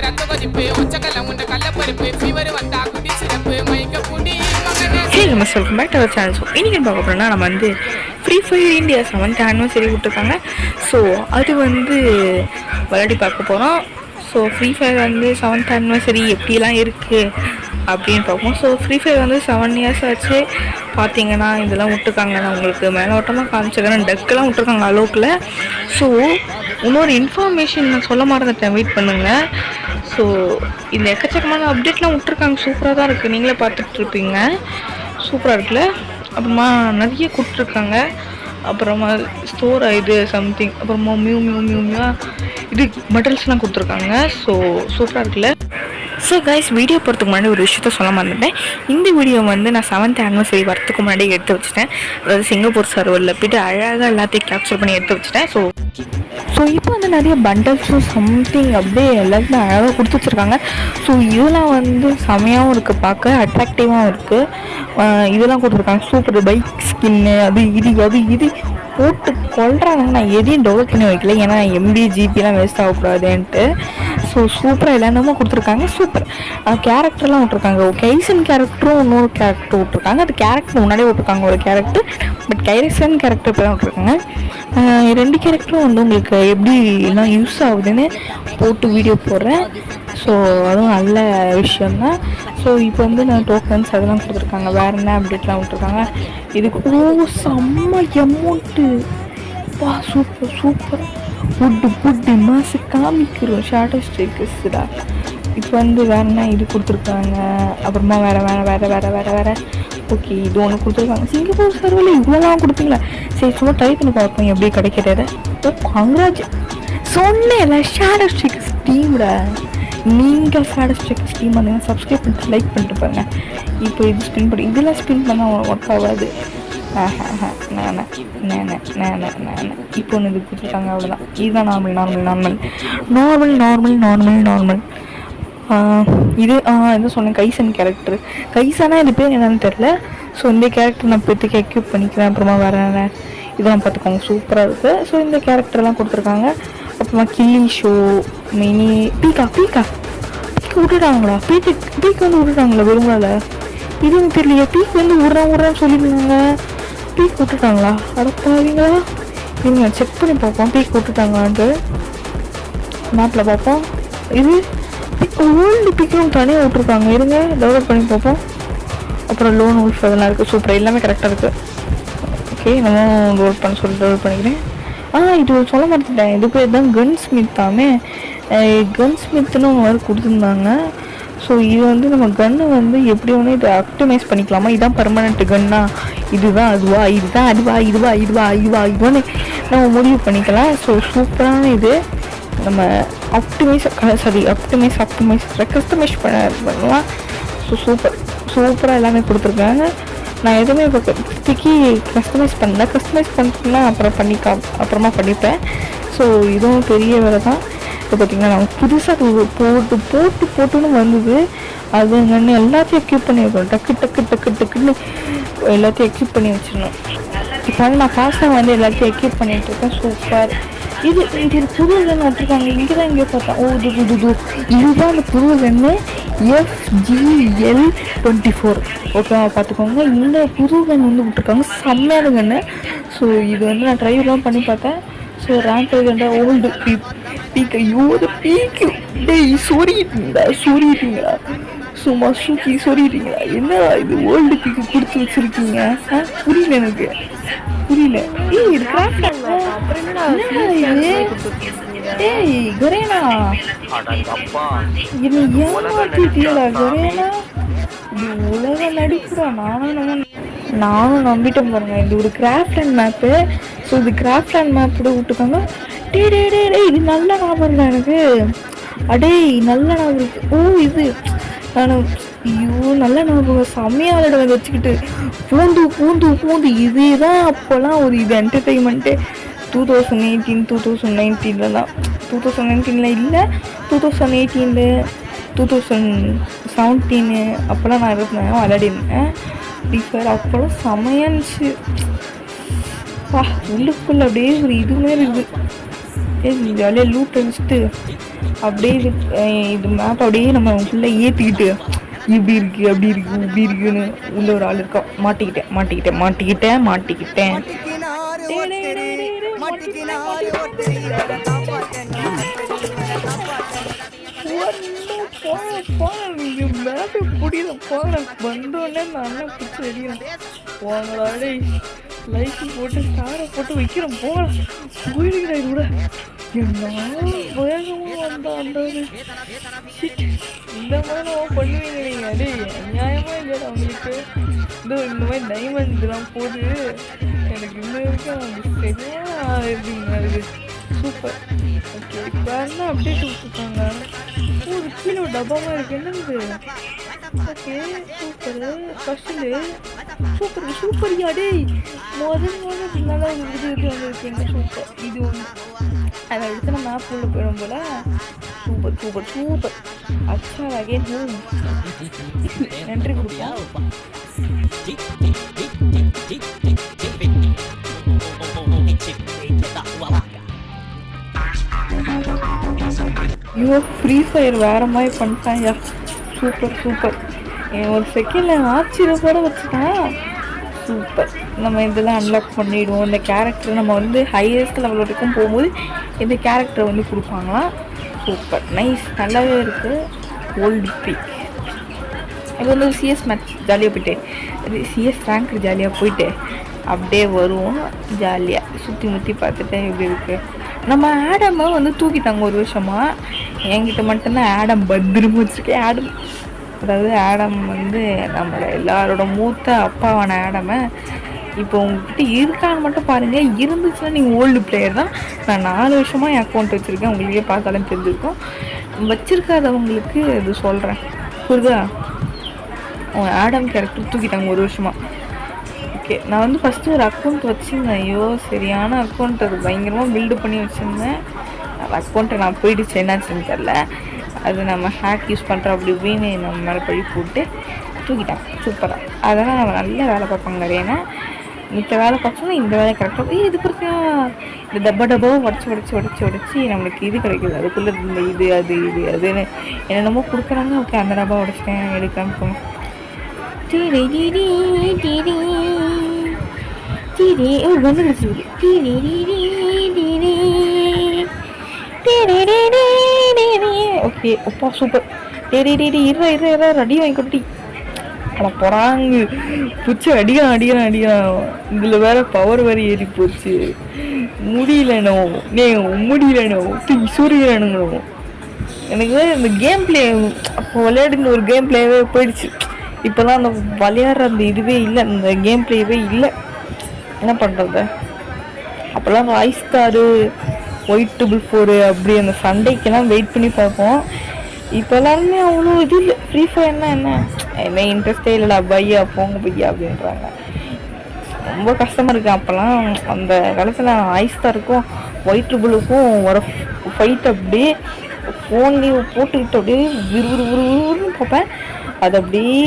Hey, நம்ம welcome back to our channel. So இன்றைக்கி பார்க்க போகிறோம்னா நம்ம வந்து free fire India 7th anniversary விட்டுருக்காங்க. ஸோ அது வந்து விளையாடி பார்க்க போகிறோம். ஸோ ஃப்ரீ ஃபயர் வந்து 7th anniversary எப்படிலாம் இருக்குது அப்படின்னு பார்ப்போம். ஸோ ஃப்ரீ ஃபயர் வந்து 7 years ஆச்சு. பார்த்தீங்கன்னா இதெல்லாம் விட்டுருக்காங்க. நான் உங்களுக்கு மேலோட்டமாக காமிச்சிக்கிறேன். டக்கெல்லாம் விட்டுருக்காங்க அலோக்கில். ஸோ இன்னொரு இன்ஃபர்மேஷன் நான் சொல்ல மாட்டேன், வெயிட் பண்ணுங்கள். ஸோ இந்த எக்கச்சக்கமான அப்டேட்லாம் விட்டுருக்காங்க. சூப்பராக தான் இருக்குது, நீங்களே பார்த்துட்ருப்பீங்க. சூப்பராக இருக்குல்ல. அப்புறமா நிறைய கொடுத்துருக்காங்க. அப்புறமா ஸ்டோர் இது சம்திங், அப்புறமா மியூ இது மெட்டல்ஸ்லாம் கொடுத்துருக்காங்க. ஸோ சூப்பராக இருக்குல்ல. ஸோ கைஸ், வீடியோ போகிறதுக்கு முன்னாடி ஒரு விஷயத்த சொல்ல மாட்டேன். இந்த வீடியோ வந்து நான் 7th anniversary வரத்துக்கு முன்னாடி எடுத்து வச்சுட்டேன். அதாவது சிங்கப்பூர் சர்வரில் போய்ட்டு அழகாக எல்லாத்தையும் கேப்சர் பண்ணி எடுத்து வச்சுட்டேன். ஸோ இப்போ வந்து நிறைய பண்டல்ஸும் சம்திங் அப்படியே எல்லாத்தையும் அழகாக கொடுத்து வச்சுருக்காங்க. ஸோ இதெல்லாம் வந்து செமையாகவும் இருக்குது, பார்க்க அட்ராக்டிவாகவும் இருக்குது. இதெல்லாம் கொடுத்துருக்காங்க. சூப்பர் பைக் ஸ்கின்னு அது இது போட்டு கொள்றாங்க. நான் எதையும் டெவலப் பண்ணி வைக்கல, ஏன்னா எம்பி ஜிபிலாம் வேஸ்ட் ஆகக்கூடாதுன்ட்டு. ஸோ சூப்பராக எல்லாமே கொடுத்துருக்காங்க. சூப்பர் கேரக்டர்லாம் விட்ருக்காங்க. கைசன் கேரக்டரும் இன்னொரு கேரக்டர் விட்ருக்காங்க. அது கேரக்டர் முன்னாடியே விட்ருக்காங்க ஒரு கேரக்டர், பட் கைசன் கேரக்டர் இப்போ தான் விட்ருக்காங்க. 2 கேரக்டரும் வந்து உங்களுக்கு எப்படி எல்லாம் யூஸ் ஆகுதுன்னு போட்டு வீடியோ போடுறேன். ஸோ அதுவும் நல்ல விஷயந்தான். ஸோ இப்போ வந்து நான் டோக்கன்ஸ் அதெல்லாம் கொடுத்துருக்காங்க. வேறு என்ன அப்டேட்லாம் விட்ருக்காங்க. இதுக்கு செம்ம அமௌண்ட்டு. வா சூப்பர் புட்டு மாசு காமிக்கிறோம் ஷார்ட்டோ ஸ்ட்ரைக்கர்ஸ்டா. இப்போ வந்து வேறு என்ன இது கொடுத்துருக்காங்க. அப்புறமா வேறு ஓகே, இது ஒன்று கொடுத்துருக்காங்க. சிங்கப்பூர் சர்வரில் இவ்வளோலாம் கொடுத்தீங்களா? சரி, சும்மா ட்ரை பண்ணி பார்ப்போம் எப்படி கிடைக்கிறது. காங்கிராஜ் சொன்னேன்ல, ஷாடோ ஸ்ட்ரைக்கர்ஸ் டீம்டா. நீங்கள் ஷாடோ ஸ்ட்ரைக்கர்ஸ் டீம் வந்தீங்கன்னா சப்ஸ்கிரைப் பண்ணிட்டு லைக் பண்ணிட்டு பாருங்க. இப்போ இது ஸ்பின் பண்ணி இதெல்லாம் ஸ்பின் பண்ணால் ஒர்க் ஆகாது. இப்போ ஒன்று இது கொடுத்துருக்காங்க, அவ்வளோதான். இதுதான் நார்மல். இது என்ன சொன்னேன், கைசன் கேரக்டர். கைசனா இது பேர் என்னன்னு தெரில. ஸோ இந்த கேரக்டர் நான் இப்போதைக்கு எக்யூப் பண்ணிக்கிறேன். அப்புறமா வேறு இதெல்லாம் பார்த்துக்கோங்க, சூப்பராக இருக்குது. ஸோ இந்த கேரக்டர்லாம் கொடுத்துருக்காங்க. அப்புறமா கில்லி ஷோ மினி பீக்கா விட்டுட்டாங்களா? பீக் வந்து விட்டுட்டாங்களா? விரும்பல இது எனக்கு தெரியலையே. பீக் வந்து விட்றான்னு சொல்லியிருந்தாங்க. பீக் விட்டுட்டாங்களா? அடப்பாவீங்களா? இருங்க செக் பண்ணி பார்ப்போம். பீக் விட்டுட்டாங்களான்ட்டு மேப்பில் பார்ப்போம். இது ஓல்டு பீக்கும் தனியாக விட்ருக்காங்க. இருங்க டெவலப் பண்ணி பார்ப்போம். அப்புறம் லோன் உல்ஃப் அதெல்லாம் இருக்குது. சூப்பராக எல்லாமே கரெக்டாக இருக்குது. ஓகே, நம்ம டெவலப் பண்ணிக்கிறேன். இது சொல்ல மாட்டேன். இது பேர் தான் கன் ஸ்மித்தாமே. கன் ஸ்மித்னு வேறு கொடுத்துருந்தாங்க. ஸோ இது வந்து நம்ம கன்னை வந்து எப்படி ஒன்று இதை ஆப்டிமைஸ் பண்ணிக்கலாமா? இதுதான் பர்மனெண்ட் கன்னா, இதுதான் அதுவா, இதுதான் இதுவான்னு நம்ம முடிவு பண்ணிக்கலாம். ஸோ சூப்பரான இது நம்ம கஸ்டமைஸ் பண்ணலாம். ஸோ சூப்பராக எல்லாமே கொடுத்துருக்காங்க. நான் எதுவுமே இப்போ இப்போதைக்கு கஸ்டமைஸ் பண்ணிட்டேன்னா அப்புறமா பண்ணிப்பேன். ஸோ இதுவும் பெரிய வேலை தான். இப்போ பார்த்திங்கன்னா நம்ம புதுசாக போட்டுன்னு வந்தது. அது என்னென்னு எல்லாத்தையும் எக்யூப் பண்ணி வைக்கணும். டக்குன்னு எல்லாத்தையும் எக்யூப் பண்ணி வச்சிடணும். இப்போ வந்து நான் ஃபாஸ்ட்டாக வந்து எல்லாத்தையும் எக்யூப் பண்ணிகிட்ருக்கேன். சூப்பர். இது புது கன் வச்சுருக்காங்க. இங்கே பார்த்தேன். இதுதான் அந்த புது கன்னு FGL-24. ஓகேவா, பார்த்துக்கோங்க. இந்த புது கன் வந்து விட்டுருக்காங்க, செம்மையான கன்னு. ஸோ இது வந்து நான் ட்ரைவெலாம் பண்ணி பார்த்தேன். ஸோ ரேங்க் கண்டா ஓல்டு பீக். ஐயோ பீக்கு டேய் சொரிட்டீங்களா? சும்மா சொரிட்டீங்களா? என்ன இது ஓல்டு பீக்கு கொடுத்து வச்சுருக்கீங்க? புரியல எனக்கு. இது கிராஃப்ட். ஏய் கரேனா, என்னை ஏமாத்திட்டியடா கரேனா. இது உலக நடிப்புடா. நானும் நம்பிட்டேன் பாருங்க. இது ஒரு கிராஃப்ட் அண்ட் மேப்பு. ஸோ இது கிராஃப்ட் அண்ட் மேப் கூட விட்டுருக்காங்க. டே இது நல்ல ஞாபகம் தான் எனக்கு. நல்ல ஞாபகம் இருக்குது. இது நல்ல ஞாபகம். செம்மையாளோட வச்சுக்கிட்டு பூந்து இதே தான் அப்போல்லாம் ஒரு இது என்டர்டெயின்மெண்ட்டு. 2019 தான். 2019 இல்லை, 2018 2017 அப்போல்லாம் நான் விளையாடிருந்தேன். டிஃபர் அப்போல்லாம் செமையானுச்சு. உள்ளுக்குள்ள அப்படியே ஒரு இது மாதிரி இருக்குது. ஜாலியாக லூட் அடிச்சுட்டு அப்படியே இது மேப் அப்படியே நம்ம ஃபுல்லாக ஏற்றிக்கிட்டு இப்படி இருக்கு அப்படி இருக்கு இப்படி இருக்குன்னு உள்ள ஒரு ஆள் இருக்கா. மாட்டிக்கிட்டேன் மாட்டிக்கிட்டேன் மாட்டிக்கிட்டேன் மாட்டிக்கிட்டேன் மேப்பை புரியல போங்க. வந்தோடனே நான் அண்ணன் பிடிச்சி வெடிக்கிறேன். போங்களா டேய், லைக் போட்டு ஸ்டாரை போட்டு வைக்கிறேன். போகலாம் போயிடுகிறா இது கூட என்ன வேகமாக வந்தா அந்த இந்த மாதிரி பண்ணுவீங்க நீங்க. அடே அநியாயமா இல்லையா அவங்களுக்கு? இந்த மாதிரி டைமண்ட் இதெல்லாம் போது எனக்கு இன்ன வரைக்கும் அது சரியா இருக்குங்க. அது சூப்பர். ஓகே, இப்போ என்ன அப்டேட் விட்டுருக்காங்க? ஒரு கீழே டப்பாமல் இருக்கு. என்னது? Okay super. ஃபஸ்ட்டு சூப்பர் சூப்பரியா டேய். முதல் நல்லா இது வந்துருக்கீங்க. சூப்பர். இது ஒன்று அதை எடுத்து நம்ம மேப் உள்ள போயிடும் போல. Super super super. அச்சா அகேன் ஹோம். நன்றி கொடுப்போம். ஐயோ, ஃப்ரீ ஃபயர் வேறு மாதிரி பண்ணிட்டாயா. Super super. ஒரு செகண்டில் ஆச்சரியப்பட வச்சுட்டான். சூப்பர். நம்ம இதெல்லாம் அன்லாக் பண்ணிவிடுவோம். இந்த கேரக்டர் நம்ம வந்து ஹையஸ்ட் லெவல் வரைக்கும் போகும்போது இந்த கேரக்டரை வந்து கொடுப்பாங்களாம். சூப்பர் நைஸ், நல்லாவே இருக்குது. Old peak. இது வந்து சிஎஸ் மேட்ச் ஜாலியாக போயிட்டு சிஎஸ் ரேங்க் ஜாலியாக போயிட்டு அப்படியே வருவோம். ஜாலியாக சுற்றி முற்றி பார்த்துட்டு எப்படி இருக்குது. நம்ம ஆடமை வந்து தூக்கிட்டாங்க ஒரு வருஷமாக. என்கிட்ட மட்டும்தான் ஆடம் பத்திரமா வச்சுருக்கேன். ஆடம் அதாவது ஆடம் வந்து நம்மளோட எல்லாரோட மூத்த அப்பாவான ஆடமை இப்போ உங்ககிட்ட இருக்கான்னு மட்டும் பாருங்கள். இருந்துச்சுன்னா நீங்கள் ஓல்டு பிளேயர் தான். நான் 4 வருஷமாக என் அக்கௌண்ட் வச்சுருக்கேன். உங்களுக்கே பார்த்தாலும் தெரிஞ்சிருக்கும். வச்சுருக்காதவங்களுக்கு இது சொல்கிறேன், புரியுதா? ஆடம் கேரக்டர் தூக்கிட்டாங்க ஒரு வருஷமாக. ஓகே, நான் வந்து ஃபஸ்ட்டு ஒரு அக்கௌண்ட் வச்சுருந்தேன். ஐயோ சரியான அக்கௌண்ட், அது பயங்கரமாக பில்டு பண்ணி வச்சுருந்தேன். அந்த அக்கௌண்ட்டை நான் போயிடுச்சு, என்னாச்சுன்னு தெரில. அது நம்ம ஹேக் யூஸ் பண்ணுறோம் அப்படி இப்படின்னு நம்ம மேலே பழி போட்டு தூக்கிட்டாங்க. சூப்பராக. அதெல்லாம் நம்ம நல்ல வேலை பார்ப்பாங்க நிறையனா. மித்த வேலை பார்த்தோம்னா இந்த வேலை கரெக்டாக இது கொடுத்தா இந்த டப்பாவை உடச்சி நம்மளுக்கு இது கிடைக்குது. அதுக்குள்ளே இந்த இது அது இது அதுன்னு என்னென்னமோ கொடுக்குறாங்க. ஓகே, அந்த டப்பா உடச்சிட்டேன், எடுக்காமல் போங்க. வந்து ஓகே அப்பா சூப்பர். இருறா ரெடி வாங்கி கொட்டி ஆனால் போகிறாங்க. பூச்சி அடிக்கிறான். இதில் வேற பவர் வேறு ஏறி போச்சு. முடியலனோ சூரியனோ. எனக்கு இந்த கேம் பிளே அப்போ விளையாடுங்க ஒரு கேம் பிளேவே போயிடுச்சு. இப்போலாம் அந்த விளையாடுற அந்த இதுவே இல்லை, அந்த கேம் பிளேவே இல்லை. என்ன பண்ணுறது? அப்போல்லாம் ராய் ஸ்டாரு, ஒயிட் 4 அப்படி அந்த சண்டைக்கெல்லாம் வெயிட் பண்ணி பார்ப்போம். இப்போ எல்லாருமே அவ்வளோ இது இல்லை. ஃப்ரீ ஃபயர்னா என்ன இன்ட்ரெஸ்டே இல்லைடா, பையா போங்க பையா அப்படின்றாங்க. ரொம்ப கஷ்டமாக இருக்குது. அப்போல்லாம் அந்த காலத்தில் ராய் ஸ்டாருக்கும் ஒயிட் 4க்கும் ஒரு ஃபைட் அப்படியே ஃபோன்லேயே போட்டுக்கிட்டு அப்படியே விறுவிறுன்னு பார்ப்பேன். அது அப்படியே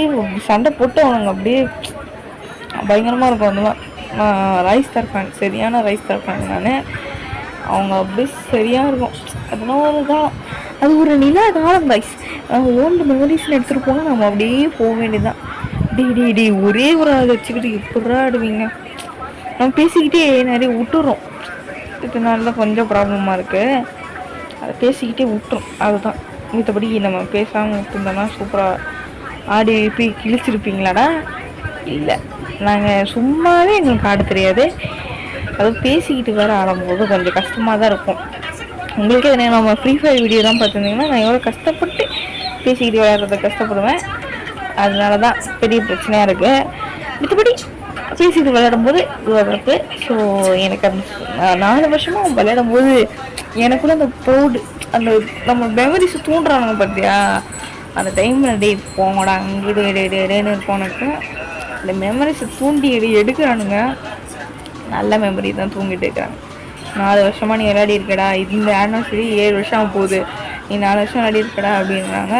சண்டை போட்டு அவனுங்க அப்படியே பயங்கரமாக இருக்கும். அதெல்லாம் ரைஸ் ஸ்டார் ஃபேன், சரியான ரைஸ் ஸ்டார் ஃபேன் நான். அவங்க அப்படியே சரியாக இருக்கும். அதெல்லாம் ஒரு காலம், அது ஒரு நிலா காலம் ரைஸ். ஓல்டு மெமரிஸ்ன்னு எடுத்துகிட்டு போனால் நம்ம அப்படியே போக வேண்டியதுதான். டி ஒரே ஒரு ஆள் வச்சுக்கிட்டு எப்படா ஆடுவீங்க? நம்ம பேசிக்கிட்டே நிறைய விட்டுறோம். இதனால தான் கொஞ்சம் ப்ராப்ளமாக இருக்குது. அதை பேசிக்கிட்டே விட்டுரும், அதுதான். மற்றபடி நம்ம பேசாமல் விட்டுருந்தோம்னா சூப்பராக ஆடி போய் கிழிச்சிருப்பீங்களாடா? இல்லை, நாங்கள் சும்மாவே எங்களுக்கு ஆட தெரியாது. அது பேசிக்கிட்டு வேறு ஆடும்போது கொஞ்சம் கஷ்டமாக தான் இருக்கும். உங்களுக்கே என்ன, நம்ம ஃப்ரீ ஃபயர் வீடியோ தான் பார்த்துருந்தீங்கன்னா நான் எவ்வளோ கஷ்டப்பட்டு பேசிக்கிட்டு விளையாடுறத கஷ்டப்படுவேன். அதனால தான் பெரிய பிரச்சனையாக இருக்குது. மற்றபடி பேசிக்கிட்டு விளையாடும்போது இதுவாக இருக்குது. ஸோ எனக்கு அந்த 4 வருஷமாக விளையாடும்போது எனக்குள்ள அந்த ப்ரௌடு, அந்த நம்ம மெமரிஸ் தூண்டுறானுங்க பார்த்தியா, அந்த டைமில் டே போங்கடா அங்கிட்டு டேன்னு இருக்கோனுக்கு அந்த மெமரிஸை தூண்டி எடுக்கிறானுங்க. நல்ல மெமரி தான் தூங்கிட்டு இருக்கிறாங்க. 4 வருஷமாக நீ விளையாடி இருக்கடா, இந்த ஆனிவர்சரி 7 வருஷம் போகுது, நீ 4 வருஷம் விளையாடி இருக்கடா அப்படின்றாங்க.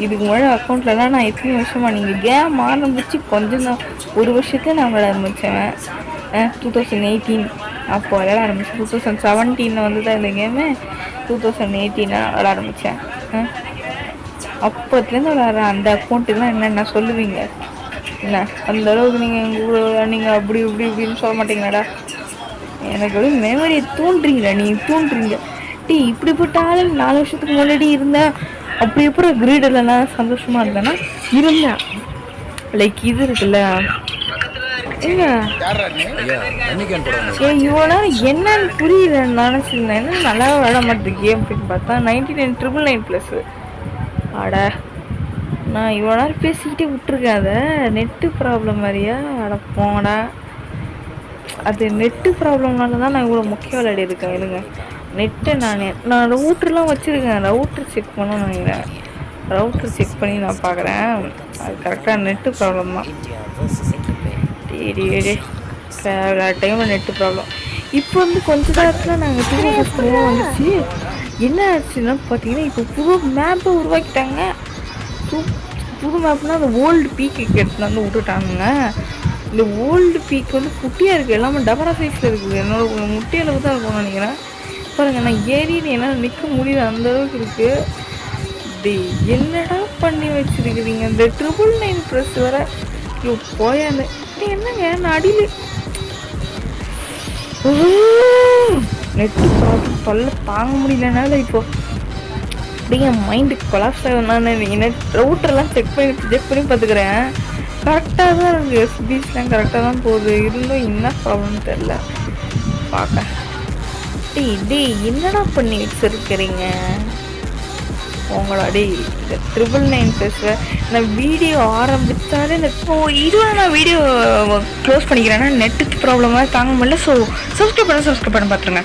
இதுக்கு முன்னாடி அக்கௌண்ட்லலாம் நான் எத்தனை வருஷமாக, நீங்கள் கேம் ஆரம்பித்து கொஞ்சம் தான், 1 வருஷத்துல நான் விளையாட ஆரம்பித்தேன். 2018 அப்போ விளையாட ஆரம்பித்தேன். 2017 வந்து தான் இந்த கேமு. 2018 விளையாட ஆரம்பித்தேன். அப்போத்துலேருந்து விளையாடுறேன். அந்த அக்கௌண்ட்டுக்கெலாம் என்னென்ன சொல்லுவீங்க? என்ன அந்த அளவுக்கு நீங்கள் எங்கள் கூட நீங்கள் அப்படி இப்படி இப்படின்னு சொல்ல மாட்டீங்களாடா? எனக்கு வந்து மெமரியை தூண்டுறீங்களா? நீங்கள் தூண்டுறீங்க. இப்படிப்பட்ட ஆள் 4 வருஷத்துக்கு முன்னாடி இருந்தேன். அப்படி எப்படி கிரீட் இல்லைன்னா சந்தோஷமாக இருந்தேன்னா இருந்தேன். லைக் இது இருக்குல்ல ஏங்க இவ்வளோ நேரம் என்னன்னு புரியல நினச்சிருந்தேன். என்ன நல்லா விளாட மாட்டேது கேம் அப்படின்னு பார்த்தா 99,999+. அட நான் இவ்வளோ நேரம் பேசிக்கிட்டே விட்டுருக்கேன். அதை நெட்டு ப்ராப்ளம் மாதிரியா? அட போங்கடா. அது நெட்டு ப்ராப்ளம்னால தான் நான் இவ்வளோ முக்கிய விளையாடி இருக்கேன். இல்லைங்க நெட்டை நான் ரவுட்ருலாம் வச்சுருக்கேன். ரவுட்ரு செக் பண்ணணும்னு நினைக்கிறேன். ரவுட்ரு செக் பண்ணி நான் பார்க்குறேன். அது கரெக்டாக நெட்டு ப்ராப்ளம் தான். டைமில் நெட்டு ப்ராப்ளம். இப்போ வந்து கொஞ்ச நேரத்தில் நாங்கள் டூ வந்துச்சு. என்ன ஆச்சுன்னா பார்த்தீங்கன்னா இப்போ புது மேப்பை உருவாக்கிட்டாங்க. புது மேப்னால் அந்த ஓல்டு பீக்கு எடுத்துன்னு வந்து விட்டுட்டாங்க. இந்த ஓல்டு பீக் வந்து குட்டியாக இருக்குது. எல்லாமே டபரா சைஸில் இருக்குது. என்னோட முட்டி அளவு தான் இருக்கும்னு நினைக்கிறேன். பாருங்கள் நான் ஏறின்னு என்னால் நிற்க முடியல, அந்தளவுக்கு இருக்குது. இது என்னடா பண்ணி வச்சுருக்குறீங்க? இந்த 999+ வர ஐயோ போயாந்து என்னங்க நான் அடியில் நெட்டு ப்ராப்ளம் தொல்ல தாங்க முடியலனால இப்போ அப்படியே என் மைண்டுக்கு கொலாப்ஸ் ஆகும். நான் நெட் ரவுட்டர்லாம் செக் பண்ணி பார்த்துக்கிறேன். கரெக்டாக தான் இருக்குது. எஸ்பிஸ்லாம் கரெக்டாக தான் போகுது. இருந்தும் என்ன ப்ராப்ளம்னு தெரில. பார்க்க என்னடா பண்ணி வச்சுருக்கிறீங்க உங்களோட இந்த 999+ நான் வீடியோ ஆரம்பித்தாலே இதுவரை நான் வீடியோ க்ளோஸ் பண்ணிக்கிறேன்னா நெட்டு ப்ராப்ளமாக தாங்க முடியல. ஸோ சப்ஸ்கிரைப் பண்ண பார்த்துருங்க.